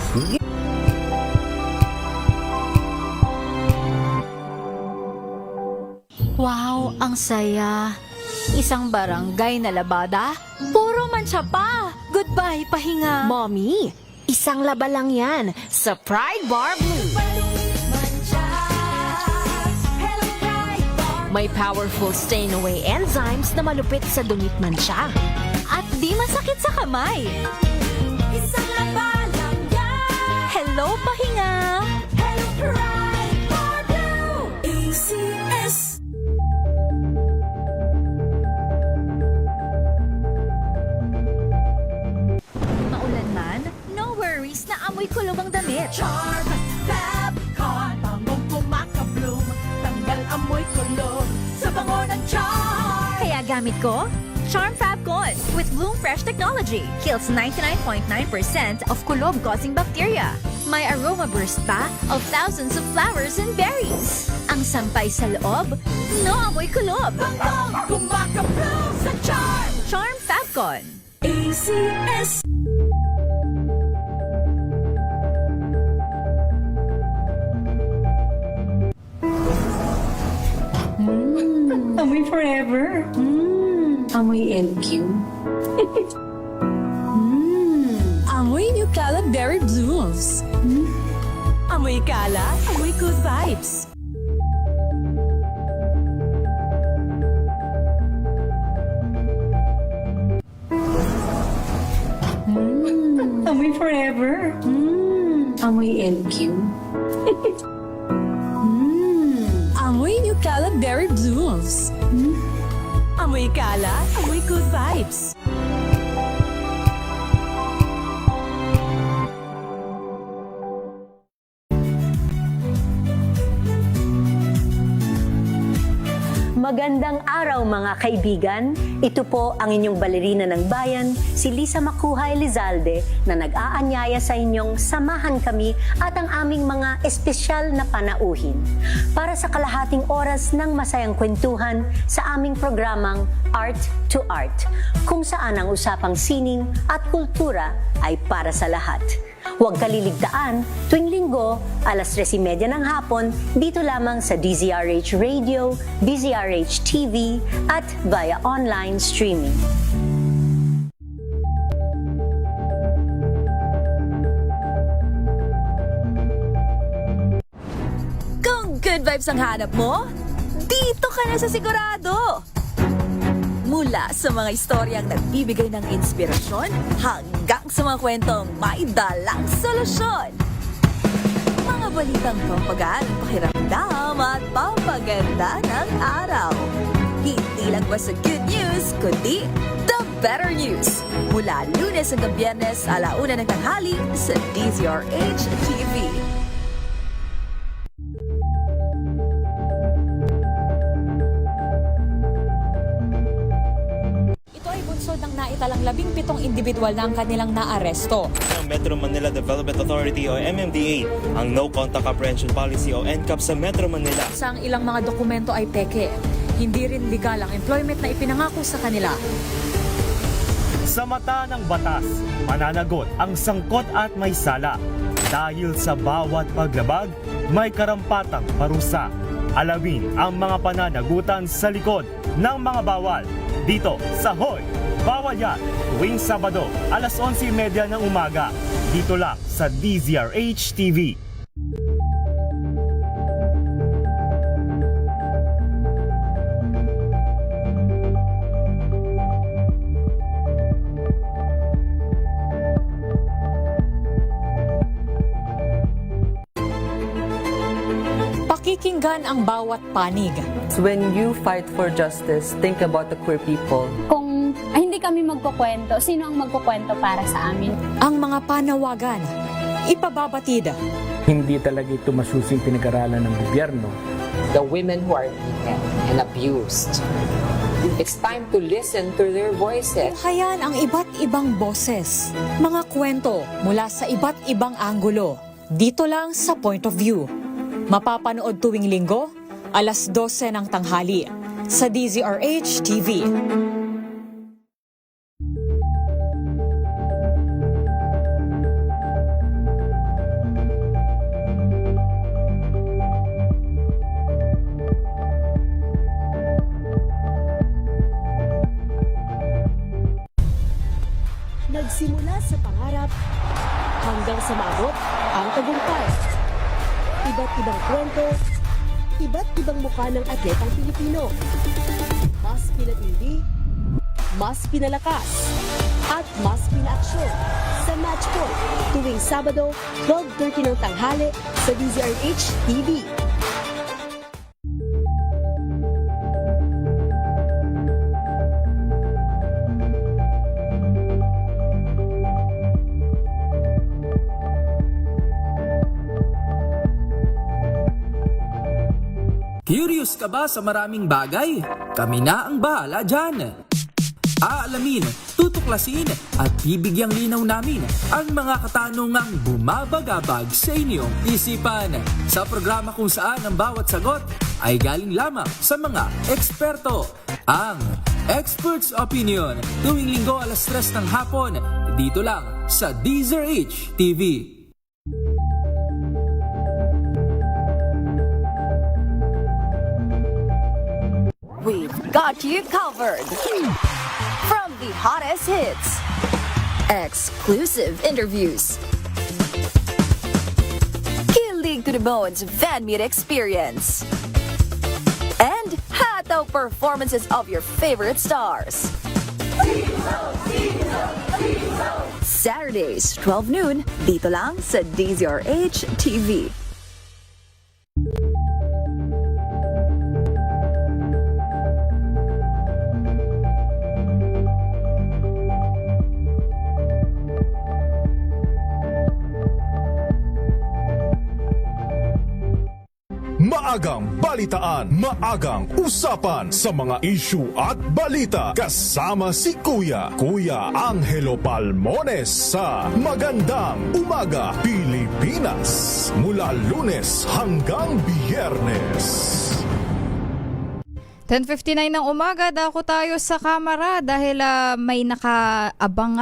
Wow, ang saya. Isang barangay na labada, puro mancha pa. Goodbye, pahinga. Mommy, isang laba lang yan sa Pride Bar Blue. May powerful stain-away enzymes na malupit sa dungit mancha. At di masakit sa kamay. Isang laba lang yan. Hello, pahinga. Hello, Pride Bar Blue. ACS. Maulan man, no worries na amoy kulog ang damit. Charm Fabcon, bangong pumakabloom, tanggal amoy kulog sa bango ng charm. Kaya gamit ko, Charm Fabcon with Bloom Fresh technology. Kills 99.9% of kulog-causing bacteria. May aroma burst pa of thousands of flowers and berries. Ang sampay sa loob, no amoy kulob. Bangong pumakabloom sa charm. Charm Fabcon. ACS. Amoy forever. Amoy LQ. Amoy New Cala Berry Blooms. Amoy Cala, amoy good vibes. Amoy forever. Amoy LQ. Amoy New Cala Berry Blooms. Amoy Cala, amoy good vibes. Magandang araw mga kaibigan. Ito po ang inyong balerina ng bayan, si Lisa Makuhay Elizalde, na nag-aanyaya sa inyong samahan kami at ang aming mga espesyal na panauhin para sa kalahating oras ng masayang kwentuhan sa aming programang Art to Art, kung saan ang usapang sining at kultura ay para sa lahat. Huwag kaliligtaan, tuwing linggo, alas 3:30 ng hapon, dito lamang sa DZRH Radio, DZRH TV, at via online streaming. Kung good vibes ang hanap mo, dito ka na sa sigurado! Mula sa mga istoryang nagbibigay ng inspirasyon hanggang sa mga kwentong may dalang solusyon. Mga balitang pampagaan, pakiramdam at pampaganda ng araw. Hindi lang basta good news, kundi the better news. Mula Lunes hanggang Biyernes, 1:00 ng tanghali sa DZRH TV. Bunsod ng naitalang 17 individual na ang kanilang naaresto. Ng Metro Manila Development Authority o MMDA ang No Contact Apprehension Policy o NCAP sa Metro Manila. Sa ang ilang mga dokumento ay peke. Hindi rin legal ang employment na ipinangako sa kanila. Sa mata ng batas, mananagot ang sangkot at may sala. Dahil sa bawat paglabag, may karampatang parusa. Alamin ang mga pananagutan sa likod ng mga bawal. Dito sa Hoy! Bawal Yan! Tuwing Sabado, alas 11:30 ng umaga. Dito lang sa DZRH TV. Pakikinggan ang bawat panig. When you fight for justice, think about the queer people. Kung hindi kami magkukwento, sino ang magkukwento para sa amin? Ang mga panawagan, ipababatid. Hindi talaga ito masusing pinag-aralan ng gobyerno. The women who are beaten and abused. It's time to listen to their voices. Tunghayan ang iba't ibang boses, mga kwento mula sa iba't ibang anggulo. Dito lang sa Point of View. Mapapanood tuwing linggo, alas 12 ng tanghali sa DZRH TV. Nagsimula sa pangarap hanggang sa maabot ang tagumpay. Iba't ibang kwento, iba't ibang mukha ng atletang Pilipino. Mas pinatindi, mas pinalakas, at mas pinaaksyon sa Match Point tuwing Sabado, 12:30 ng tanghali sa DZRH TV. Curious ka ba sa maraming bagay? Kami na ang bahala dyan. Aalamin, tutuklasin at bibigyang linaw namin ang mga katanungang bumabagabag sa inyong isipan. Sa programa kung saan ang bawat sagot ay galing lamang sa mga eksperto. Ang Expert's Opinion, tuwing linggo alas 3 ng hapon, dito lang sa DZRH TV. We've got you covered. From the hottest hits, exclusive interviews, kilig to the bones fan meet experience, and hataw performances of your favorite stars. Saturdays, 12 noon, dito lang sa DZRH TV. Maagang balitaan, maagang usapan sa mga issue at balita. Kasama si Kuya Angelo Palmones sa Magandang Umaga Pilipinas. Mula Lunes hanggang Biyernes. 10:59 ng umaga, dako tayo sa kamera dahil may nakaabang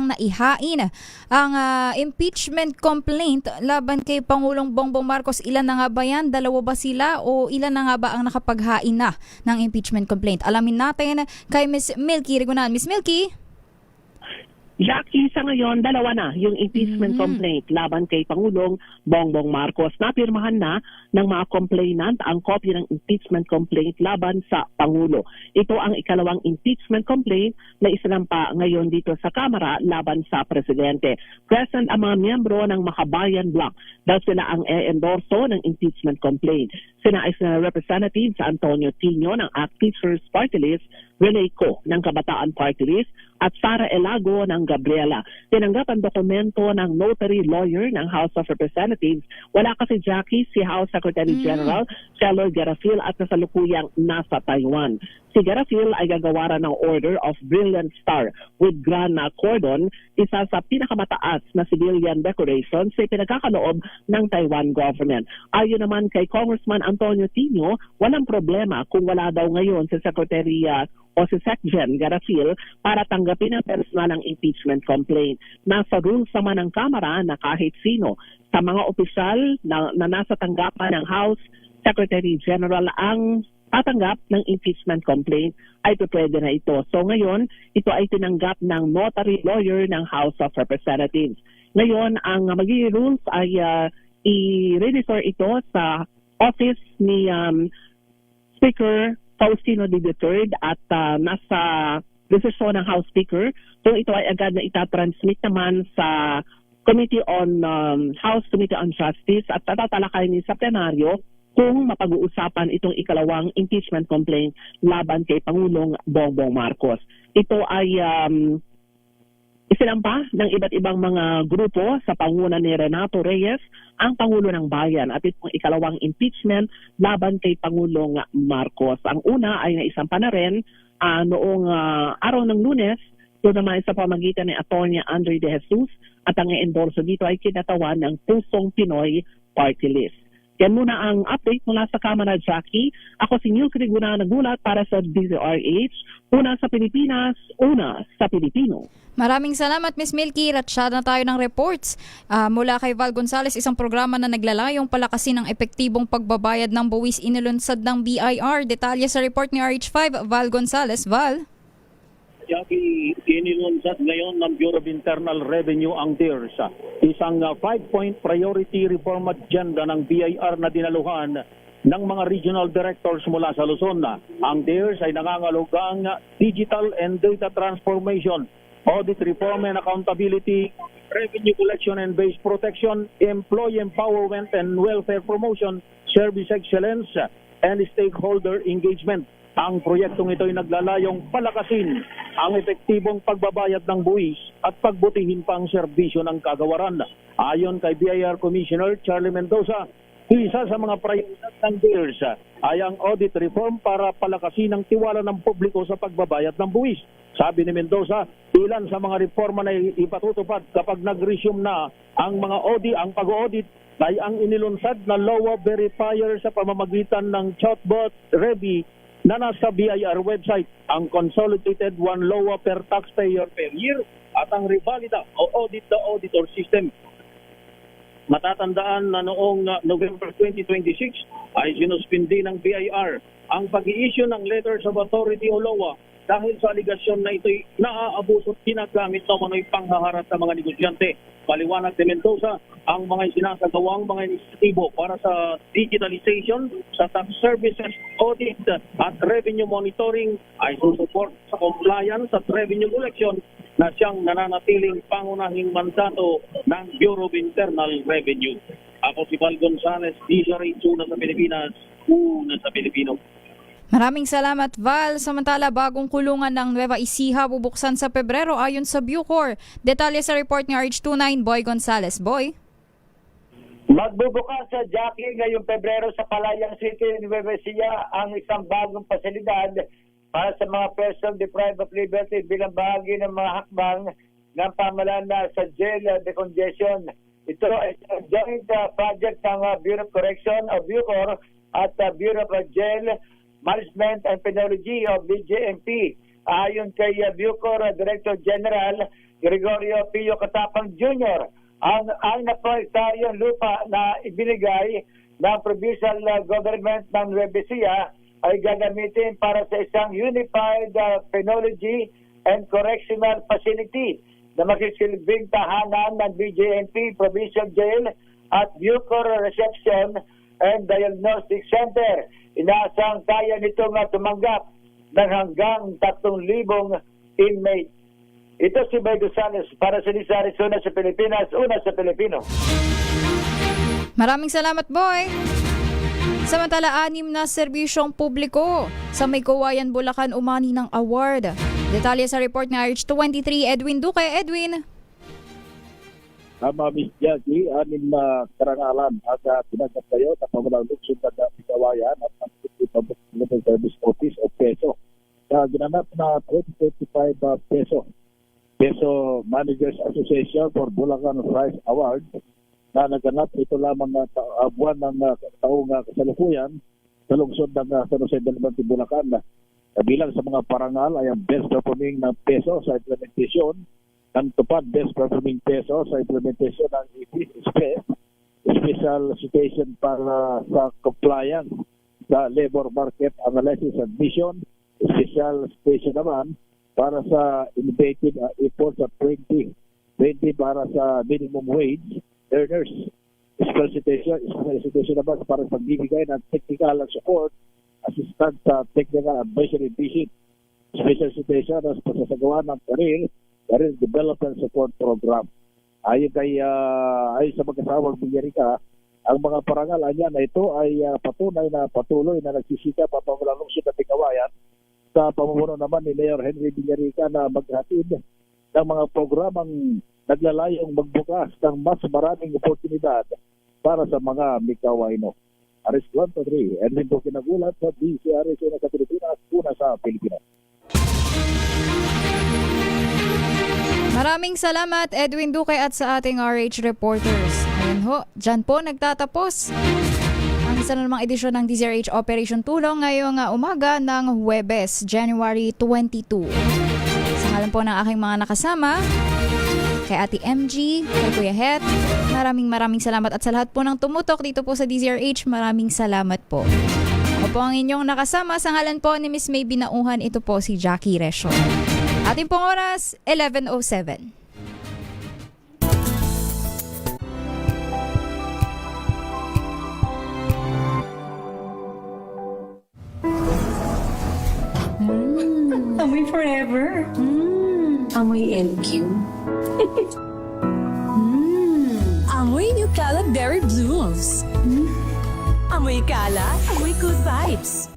na ihain ang impeachment complaint laban kay Pangulong Bongbong Marcos. Ilan na nga ba yan? Dalawa ba sila o ilan na nga ba ang nakapaghain na ng impeachment complaint? Alamin natin kay Miss Milky Rigunan. Miss Milky? Jackie, sa ngayon, dalawa na yung impeachment complaint laban kay Pangulong Bongbong Marcos. Napirmahan na ng mga complainant ang kopya ng impeachment complaint laban sa Pangulo. Ito ang ikalawang impeachment complaint na isinampa ngayon dito sa Kamara laban sa Presidente. Present ang mga miyembro ng Makabayan Bloc dahil sila ang e-endorso ng impeachment complaint. Sina ay sina Representative Antonio Tino ng ACT Teachers Party List, Rene Co ng Kabataan Party List, at Sara Elago ng Gabriela. Tinanggap ang dokumento ng notary lawyer ng House of Representatives. Wala kasi Jackie si House Secretary General Chelor Garafil at kasalukuyang nasa Taiwan. Si Garafil ay gagawaran ng Order of Brilliant Star with Grand Cordon, isa sa pinakamataas na civilian decoration sa pinagkakaloob ng Taiwan government. Ayon naman kay Congressman Antonio Tino, walang problema kung wala daw ngayon si Secretary o si Secgen Garafil para tanggapin ang personal ng impeachment complaint. Nasa rules naman ng Kamara na kahit sino sa mga opisyal na nasa tanggapan ng House Secretary General ang tatanggap ng impeachment complaint ay pwede na ito. So ngayon, ito ay tinanggap ng notary lawyer ng House of Representatives. Ngayon, ang magiging rules ay i-refer ito sa office ni Speaker Faustino D. III at nasa desisyon ng House Speaker. So ito ay agad na itatransmit naman sa Committee on House Committee on Justice at tatalakayin ni sa plenaryo kung mapag-uusapan itong ikalawang impeachment complaint laban kay Pangulong Bongbong Marcos. Ito ay isinampa ng iba't ibang mga grupo sa panguna ni Renato Reyes, ang Pangulo ng Bayan, at itong ikalawang impeachment laban kay Pangulong Marcos. Ang una ay naisampa na rin noong araw ng Lunes, ito naman sa pamagitan ni Atty. Andre De Jesus, at ang endorso dito ay kinatawan ng Pusong Pinoy Party List. Yan muna ang update mula sa Kamara, Jackie. Ako si News Riguna nagulat para sa DZRH. Una sa Pilipinas, una sa Pilipino. Maraming salamat, Miss Milky. Ratsyad na tayo ng reports mula kay Val Gonzales, isang programa na naglalayong palakasin ang epektibong pagbabayad ng buwis inilunsad ng BIR. Detalye sa report ni RH5, Val Gonzales. Val? Jackie, inilunsad ngayon ng Bureau of Internal Revenue ang DIRS, isang 5-point priority reform agenda ng BIR na dinaluhan ng mga regional directors mula sa Luzon. Ang DIRS ay nangangalugang digital and data transformation, audit reform and accountability, revenue collection and base protection, employee empowerment and welfare promotion, service excellence, and stakeholder engagement. Ang proyektong ito ay naglalayong palakasin ang epektibong pagbabayad ng buwis at pagbutihin pa ang serbisyo ng kagawaran. Ayon kay BIR Commissioner Charlie Mendoza, isa sa mga prioridad ng DIRS ay ang audit reform para palakasin ang tiwala ng publiko sa pagbabayad ng buwis. Sabi ni Mendoza, ilan sa mga reforma na ipatutupad kapag nag-resume na ang mga ang pag-audit ay ang inilunsad na LOA verifier sa pamamagitan ng chatbot Revi na nasa BIR website, ang consolidated one LOA per taxpayer per year at ang Revalida o Audit the Auditor System. Matatandaan na noong November 2026 ay sinuspindi ng BIR ang pag-i-issue ng Letters of Authority o LOA dahil sa aligasyon na ito'y naaabuso at ginagamit na mano'y panghaharap sa mga negosyante. Paliwanag ni Mendoza, ang mga sinasagawang mga inisyatibo para sa digitalization, sa tax services, audit at revenue monitoring ay susuport sa compliance at revenue collection na siyang nananatiling pangunahing mandato ng Bureau of Internal Revenue. Ako si Val Gonzales, DZRH, una sa Pilipinas, una sa Pilipino. Maraming salamat, Val. Samantala, bagong kulungan ng Nueva Ecija bubuksan sa Pebrero ayon sa Bucor. Detalye sa report ni RH29, Boy Gonzales. Boy? Magbubukas sa Jackie ngayong Pebrero sa Palayang City, Nueva Ecija ang isang bagong pasilidad para sa mga person deprived of liberty bilang bahagi ng mga hakbang ng pamahalaan sa jail decongestion. Ito ay joint project ng Bureau of Correction o Bucor at Bureau of Jail Management and Penology o BJMP. Ayon kay Bucor Director General Gregorio Pio Katapang Jr., ang naproyektaryong lupa na ibinigay ng provincial government ng Nueva Ecija ay gagamitin para sa isang unified penology and correctional facility na makisilbing tahanan ng BJMP Provincial Jail at Bucor Reception and Diagnostic Center. Inaasang kaya nitong tumanggap ng hanggang 3,000 inmates. Ito si Boy Gonzales para sa DZRH, una sa Pilipinas, una sa Pilipino. Maraming salamat, Boy. Samantala, 6 na serbisyong publiko sa May Kawayan, Bulacan umani ng award. Detalye sa report ni RH23, Edwin Duque. Edwin? Tama, Miss Jackie, 6 na karangalan at pinagkat kayo na pamalang luksod na Kawayan at ang Public Service Office o PESO. Ginanap na 2025 PESO Managers Association for Bulacan Prize Award na naganap ito lamang na buwan ng taong kasalukuyan sa lungsod ng San Jose del Monte, Bulacan. Kabilang sa mga parangal ay ang Best Performing ng PESO sa implementation, ang tupad Best Performing PESO sa implementation ng Special Situation para sa compliance sa labor market analysis and mission, special situation naman para sa innovative efforts at 2020 para sa minimum wage earners. Special situation naman para sa pagbibigay ng technical support, assistance sa technical advisory visit. Special situation as pasasagawa ng career development support program. Ayon sa mag-asawang Villarrica, ang mga parangal niya na ito ay patunay na patuloy na nagsisikap ang pamamulang lungsod at kawayan sa pamumuno naman ni Mayor Henry Villarrica na maghatid ng mga programang naglalayong magbukas ng mas maraming oportunidad para sa mga Mikawayno. Aris 1-3, Edwin po kinagulat sa DCRS una sa Pilipinas, una sa Pilipinas. Maraming salamat Edwin Duque at sa ating RH reporters. Ayun ho, dyan po nagtatapos ang isa na namang edisyon ng DZRH Operation Tulong ngayong umaga ng Huwebes, January 22. Sa ngalan po ng aking mga nakasama, kay Ate MG, kay Kuya Het, maraming salamat at sa lahat po ng tumutok dito po sa DZRH, maraming salamat po. Ako po ang inyong nakasama sa ngalan po ni Miss May Binauhan, ito po si Jackie Resho. Ating pong oras, 11:07. Amoy forever. Amoy LQ. Amoy New Cala Berry Blooms. Amoy Cala, amoy good vibes.